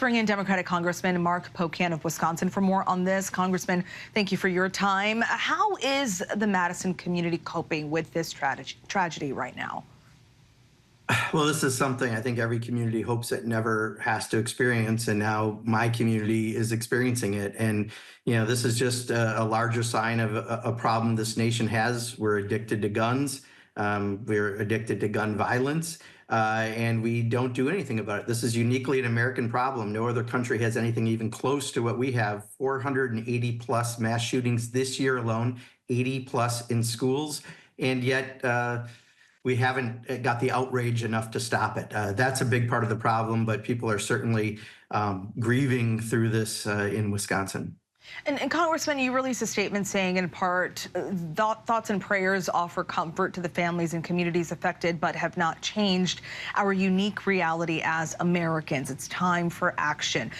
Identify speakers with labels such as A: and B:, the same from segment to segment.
A: Bring in Democratic Congressman Mark Pocan of Wisconsin for more on this. Congressman, thank you for your time. How is the Madison community coping with this tragedy right now?
B: Well, this is something I think every community hopes it never has to experience, and now my community is experiencing it. And this is just a larger sign of a problem this nation has. We're addicted to guns. We're addicted to gun violence, and we don't do anything about it. This is uniquely an American problem. No other country has anything even close to what we have. 480 plus mass shootings this year alone, 80 plus in schools, and yet we haven't got the outrage enough to stop it. That's a big part of the problem, but people are certainly grieving through this in Wisconsin.
A: And Congressman, you released a statement saying, in part, thoughts and prayers offer comfort to the families and communities affected, but have not changed our unique reality as Americans. It's time for action.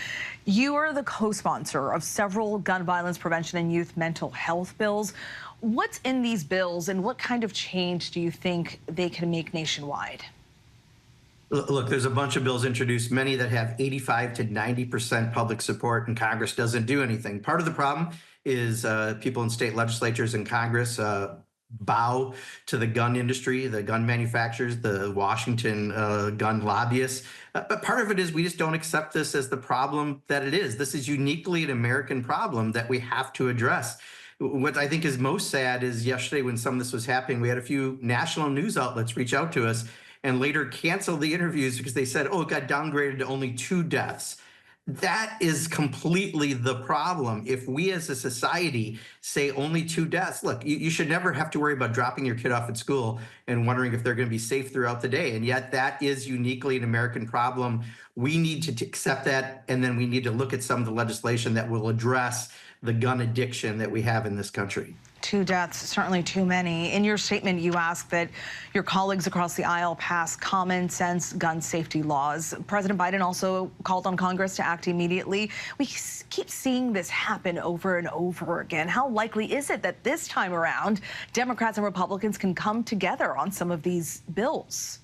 A: You are the co-sponsor of several gun violence prevention and youth mental health bills. What's in these bills, and what kind of change do you think they can make nationwide?
B: Look, there's a bunch of bills introduced, many that have 85 to 90% public support, and Congress doesn't do anything. Part of the problem is people in state legislatures and Congress bow to the gun industry, the gun manufacturers, the Washington gun lobbyists. But part of it is we just don't accept this as the problem that it is. This is uniquely an American problem that we have to address. What I think is most sad is yesterday when some of this was happening, we had a few national news outlets reach out to us and later cancel the interviews because they said, oh, it got downgraded to only 2 deaths. That is completely the problem. If we as a society say only 2 deaths, look, you should never have to worry about dropping your kid off at school and wondering if they're going to be safe throughout the day. And yet that is uniquely an American problem. We need to accept that, and then we need to look at some of the legislation that will address the gun addiction that we have in this country.
A: 2 deaths, certainly too many. In your statement, you ask that your colleagues across the aisle pass common sense gun safety laws. President Biden also called on Congress to act immediately. We keep seeing this happen over and over again. How likely is it that this time around, Democrats and Republicans can come together on some of these bills?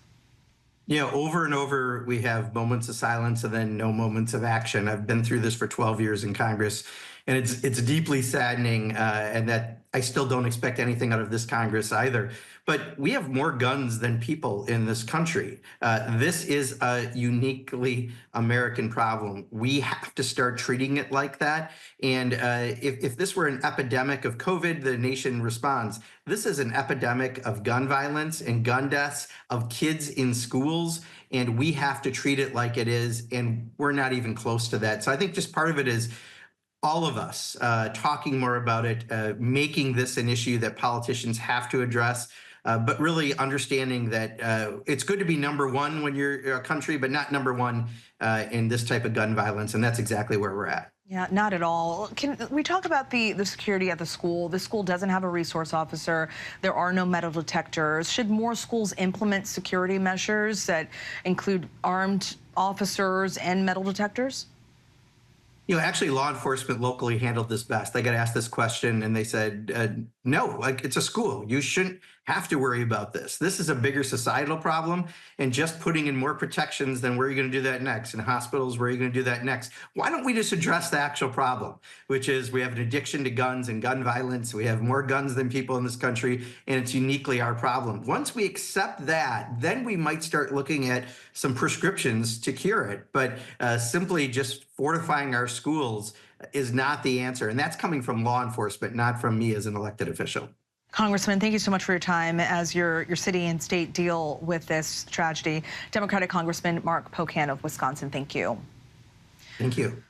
B: Over and over, we have moments of silence and then no moments of action. I've been through this for 12 years in Congress, and it's deeply saddening, and that I still don't expect anything out of this Congress either. But we have more guns than people in this country. This is a uniquely American problem. We have to start treating it like that. And if this were an epidemic of COVID, the nation responds. This is an epidemic of gun violence and gun deaths, of kids in schools, and we have to treat it like it is, and we're not even close to that. So I think just part of it is all of us talking more about it, making this an issue that politicians have to address, but really understanding that it's good to be number one when you're a country, but not number one in this type of gun violence, and that's exactly where we're at.
A: Yeah, not at all. Can we talk about the security at the school? The school doesn't have a resource officer. There are no metal detectors. Should more schools implement security measures that include armed officers and metal detectors?
B: Actually, law enforcement locally handled this best. They got asked this question, and they said, no, like, it's a school. You shouldn't have to worry about this. This is a bigger societal problem, and just putting in more protections, then where are you going to do that next? In hospitals, where are you going to do that next? Why don't we just address the actual problem, which is we have an addiction to guns and gun violence. We have more guns than people in this country, and it's uniquely our problem. Once we accept that, then we might start looking at some prescriptions to cure it. But simply just fortifying our schools is not the answer. And that's coming from law enforcement, not from me as an elected official.
A: Congressman, thank you so much for your time as your city and state deal with this tragedy. Democratic Congressman Mark Pocan of Wisconsin, thank you.
B: Thank you.